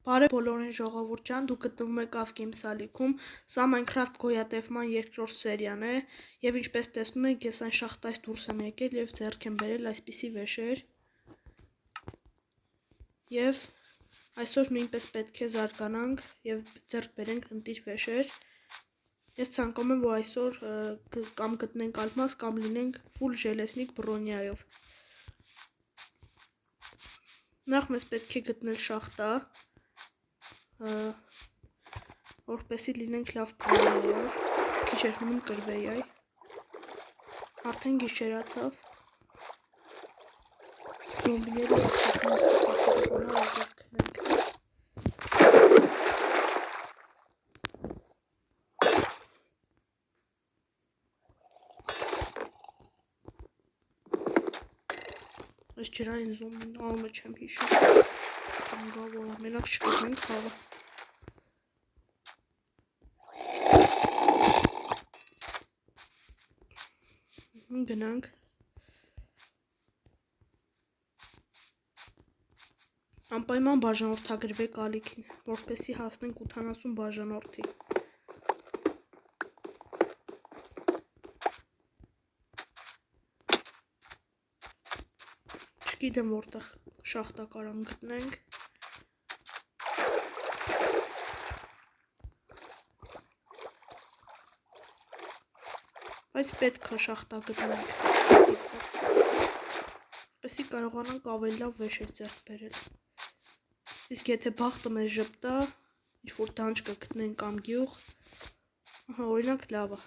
Բարև բոլորին ժողովուրդ ջան, դուք գտնվում եք Avgames ալիքում, սա Minecraft գոյատևման երկրորդ սերիան է, եւ ինչպես տեսնում եք, ես այն շախտայից դուրս եմ եկել եւ ձեռք եմ բերել այսպիսի վեշեր։ Եվ այսօր նույնպես պետք է զարգանանք եւ ձեռք բերենք ընտիր վեշեր։ Ես ցանկանում եմ, որ այսօր կամ գտնենք ալմաս, կամ լինենք full ժելեսնիկ բրոնյայով։ Նախ մեզ պետք է գտնել շախտա, որպեսզի լինենք լավ բրոնյայով, քիչ էր մնում կրվեի այ, արդեն գիշերացավ, զոմբիները ապսակում սպասակերը բանա ագեր կնենք։ Այս ջրային զոմբին ալմը չեմ հիշում, կանգա, որ ամենակ չկրնենք խաղը։ Գնանք։ Անպայման բաժանորդագրվեք ալիքին, որպեսզի հասնենք 80 բաժանորդի։ Չգիտեմ որտեղ շախտա կարամ գտնենք։ Բայց պետք է շախտա գտնենք, որպեսզի կարողանանք ավելի լավ վեշեր ձեռք բերել։ Իսկ եթե բախտը մեզ ժպտա, ինչ-որ դանջ կգտնենք կամ գյուղ, օրինակ լավ է,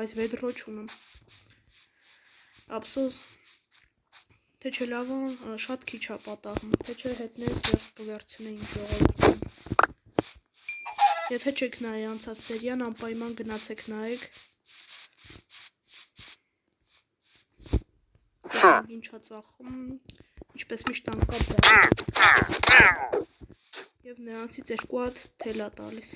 բայց վեդրո չունեմ։ Ափսոս, թե չէ լավ է, շատ քիչ է պատահում, թե չէ հետներս ձեռք կվերցնեին ժողովուրդին։ Եթե չեք նայ անցած սերիան, անպայման գնացեք նայեք։ Ինչա ծախում, ինչպես միշտ անկապ է, և նրանցից 2 հատ թել է տալիս։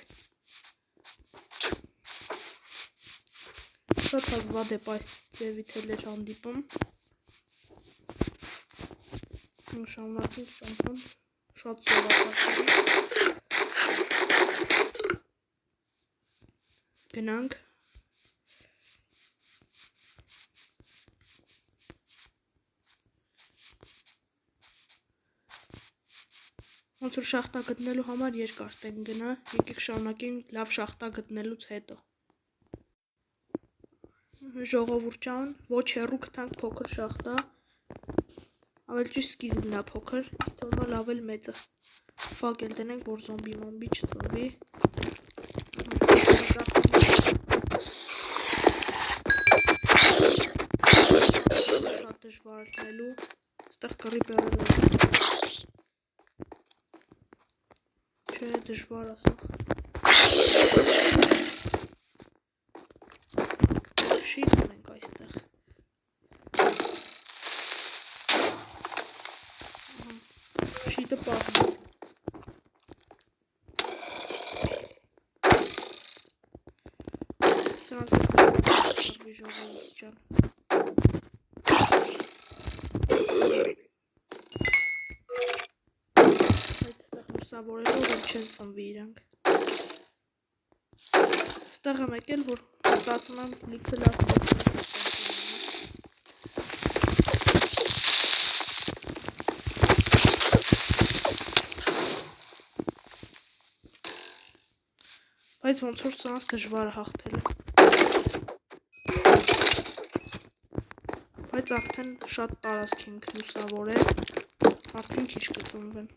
Շատ հազվադեպ այս ձևի թելեր հանդիպում։ Շարունակենք ճամփան, շատ սովորական։ Գնանք։ Ոնց որ շախտա գտնելու համար երկար տենք գնա, եկեք շարունակենք լավ շախտա գտնելուց հետո։ Ժողովուրդ ջան, ոչ հեռու գտանք փոքր շախտա, ավելի ճիշտ սկիզբն է փոքր, իսկ թողնա լավ էլ մեծը։ Ֆակ էլ դնենք, որ զոմբի մոմբի չծնվի։ Շատ դժվար լելու, ստեղ կռիպերը չէ, դժվար ասախ։ Շիտ ունենք այստեղ։ Շիտը պահում է։ Սրանց կրվի ժողովուրդ ջան։ Լուսավորելով էլ չեն ծնվի իրանք։ Ստեղ եմ եկել, որ ստացում եմ լիքը լավ բայց ոնց որ սրանց դժվար է հաղթելը։ Բայց արդեն շատ տարածք ենք լուսավորել, արդեն քիչ կծնվեն։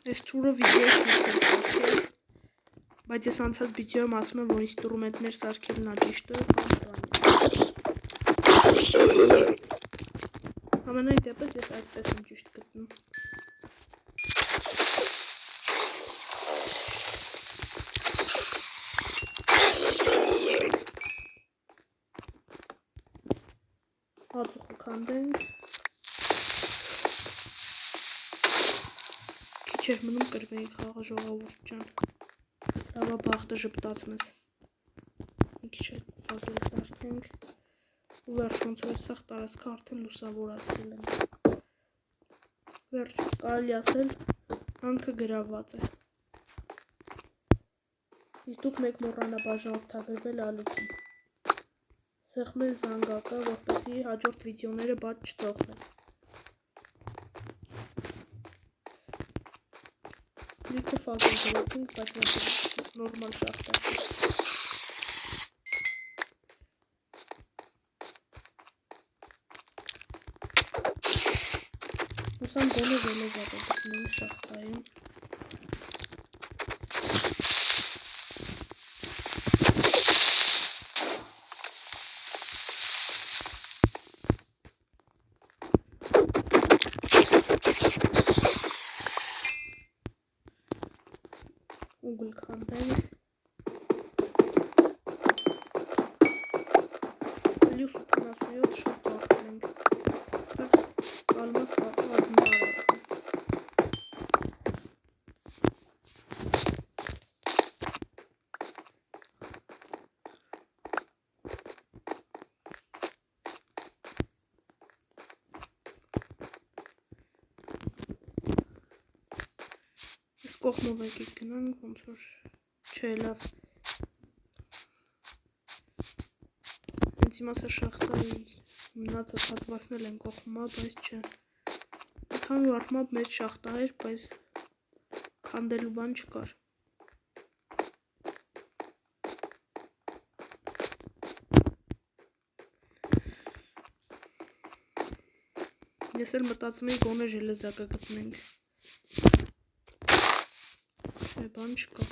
Այս թուրը վիդեոյից միշտ եմ սարքել, բայց ես անցած վիդեոյում ասում եմ, որ ինստրումենտներ սարքելն է ճիշտը, ամենայն դեպս ես այդպես եմ ճիշտ գտնում։ Հացուխը քանդենք։ Չէր մնում կրվեինք խաղը ժողովուրդ ջան։ Լավա բախտը ժպտաց մեզ։ Մի քիչ այդ ֆակել սարքենք։ ու վերջ ոնց որ սաղ տարածքը արդեն լուսավորացրել եմ։ Վերջ կարելի ասել հանքը գրավված է։ Իսկ դուք մեկ մոռանա բաժանորդագրվել ալիքին։ Սեղմել զանգակը, որպեսզի հաջորդ վիդեոները բաց չթողնեն։ Լիքը ֆազեր գրեցինք, բայց նորմալ շախտա։ Ուսամ գոնե ժելեզակը գտնենք շախտային։ Ուգլ քանդենք։ Պլյուս 87 շատ բարձրենք։ Այստեղ ալմաս ադմար է։ Կողմով եկեք գնանք, ոնց որ չէ լավ։ Հենց իմացա շախտայի մնացած հատվածնել են կողմա, բայց չէ։ Այդքան վարդմամբ մեծ շախտա էր, բայց քանդելու բան չկար։ Ես էլ մտածում էի գոնե ժելեզակը գտնենք։ Բան չկա։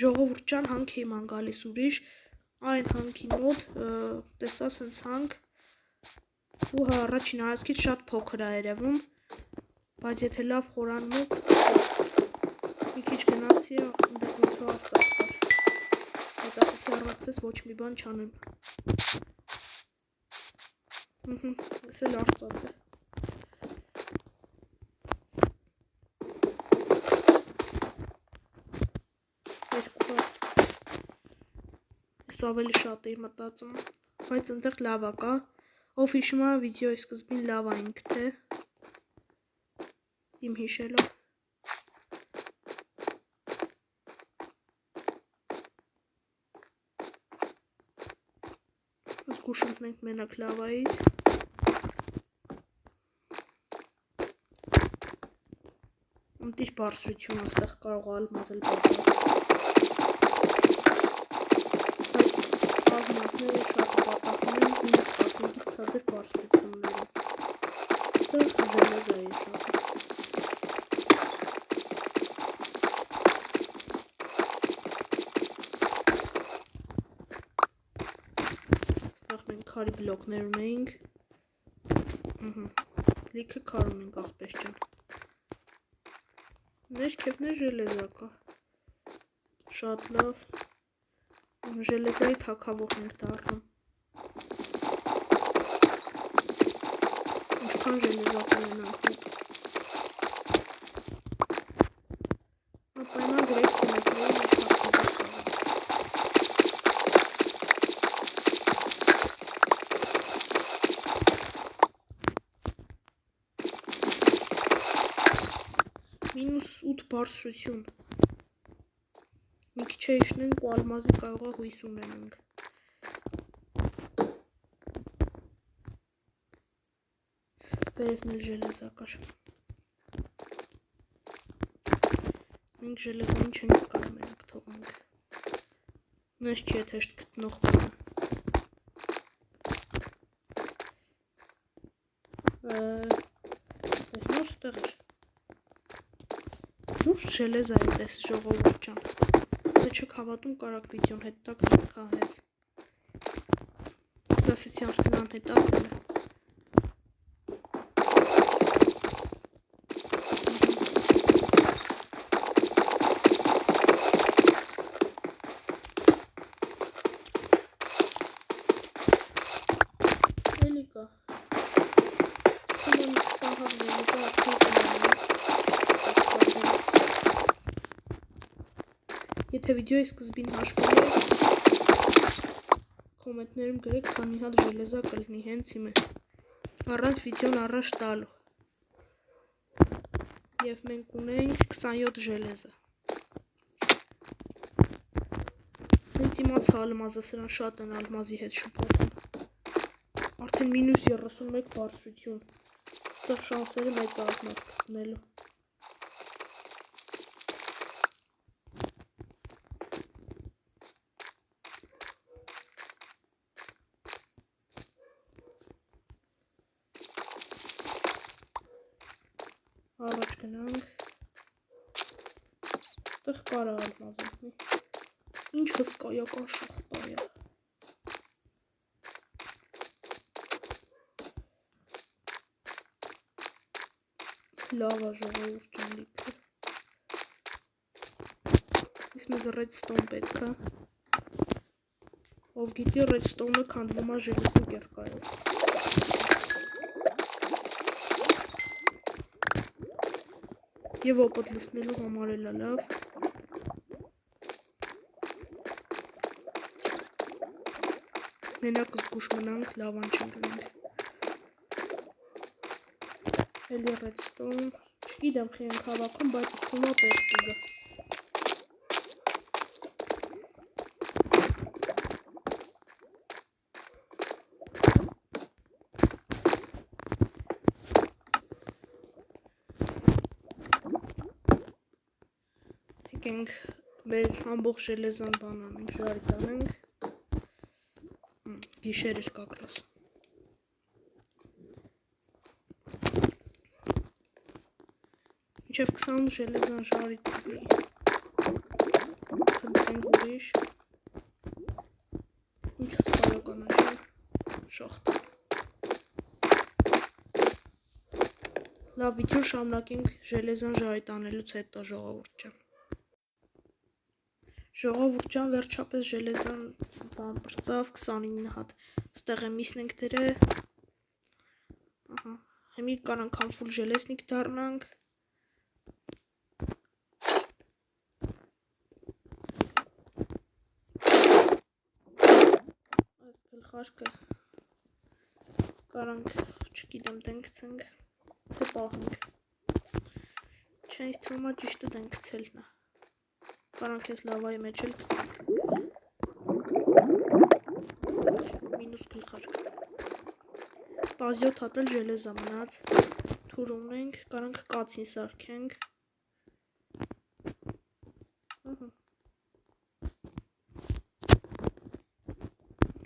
Ժողովուրդ ջան, հանք իման գալիս ուրիշ, այն հանքի մոտ տեսա սենց հանք ու առաջին հայացքից շատ փոքր է երևում, բայց եթե լավ խորանում եք, մի քիչ գնացի դե ոնց որ արծաթ կար, բայց ասացի առածես ոչ մի բան չանեմ։ Ես էլ արծաթ է։ Ես ավելի շատ էի մտածում, բայց ընդեղ լավա կա, ով հիշում է վիդեոյի սկզբին լավ այնք թե, իմ հիշելով։ Զգուշ ընկնենք մենակ լավայից։ Ընտիր բարձրություն աստեղ կարող ալմազել բատա։ Բայց ալմազները շատ պատախում են 9-15-ից ցածր բարձրություններում։ Ստեղ ժելեզա է շատ։ Քարի բլոկներ ունեինք, լիքը քար ունենք աղբեր ջան, ներքևներ ժելեզա կա, շատ լավ, ժելեզայի թագավորն ենք դառնում, ինչքան ժելեզա կունենանք մոտ, ապայման գրեկ կունեքներին ինչ խախտուզակ կաղա։ -8 բարձրություն, մի քիչ էշնենք ու ալմազի կարողա հույս ունենանք։ Վերևն էլ ժելեզա կար։ Մենք ժելեզային չենք կարող մենակ թողնենք։ Նես չի էդ հեշտ գտնող բանը։ Ես նոր ստեղ էր։ Լուրջ ժելեզա է տես ժողովուրդ ջան։ Դե չեք հավատում կարակ վիդեոն հետ տակ նկահես։ Ես ասեցի արդեն անհետացել է։ Էլի կա։ Թվում սահավ ժելեզա արդեն կնանում։ Եթե վիդեոյի սկզբին հաշվում եք, կոմենտներում գրեք, քանի հատ ժելեզա կլինի հենց իմը, առանց վիդեոն առաջ տալու։ Եվ մենք ունենք 27 ժելեզա։ Հենց իմացա ալմազը, սրան շատ են ալմազի հետ շփոթում։ Արդեն -31 բարձրություն։ Այդտեղ շանսերը մեծ ալմազ գտնելու։ Առաջ գնանք, այդտեղ կարա ալմազ ընկնի, ինչ հսկայական շղթա է, լավ է ժողովուրդ ջան լիքը, իսկ մեզ ռեդստոն պետք է, ով գիտի ռեդստոնը քանդվում է ժելեզնի կերկայով։ Եվ օպոտ լսնելու համար էլ է լավ։ Մենակ զգուշ մնանք, լավան չընկնենք։ Էլի ռեդստոն, չգիտեմ խի ենք հավաքում, բայց ըստ թվում է պետք է գա։ Եկենք մեր ամբողջ ժելեզան բան անենք, ժարի տանենք, գիշեր էր կակլաս։ Մինչև 20 ժելեզան ժարի տանի, խնդրենք ուրիշ, ինչ հսկայական է շախտը։ Լավ վիդեո շարունակենք ժելեզան ժարի տանելուց հետո ժողովուրդ ջան։ Ժողովուրդ ջան, վերջապես ժելեզան բան բրծավ 29 հատ, ստեղ եմ իսնենք դրե, հիմի կանանք անֆուլ ժելեսնիկ դառնանք, այս գլխարկը կարանք, չգիտեմ, դենքցենք, թե պահենք, չէ ինձ թվում է ճիշտը դենքցելն է, կարանք ես լավայի մեջ էլ գցենք, մինուս գլխարկ, 17 հատ էլ ժելեզա մնաց, թուր ունենք, կարանք կացին սարքենք,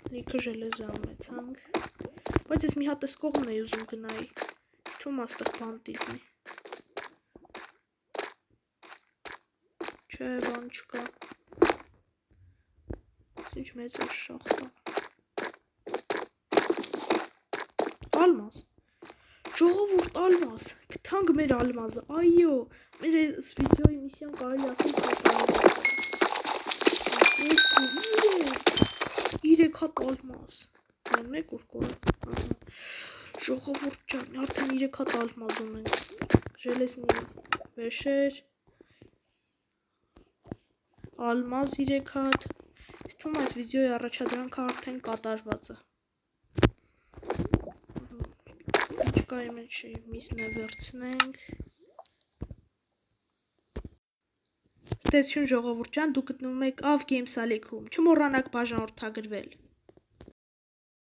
լիքը ժելեզա ունեցանք, բայց ես մի հատ ես կողմն էի ուզում գնայի, թվում աստեղ բան տիլնի, չէ բան չկա, ինչ մեծ է շախտա, ալմազ, ժողովուրդ ալմազ, գտանք մեր ալմազը, այո, մեր այս վիդեոյի միսիան կարելի ասել կատարել, 3 հատ ալմազ, մեկ ուր կորը, ժողովուրդ ջան, արդեն 3 հատ ալմազ ունենք, ժելեսնի վեշեր, ալմազ 3 հատ, իսկ թվում այս վիդեոյի առաջադրանքը արդեն կատարված է, ինչ կայի մեջ միսն է վերցնենք, ստեցյուն ժողովուրդ ջան, դուք գտնվում եք Av Games Ալիքում, չմոռանաք բաժանորդագրվել։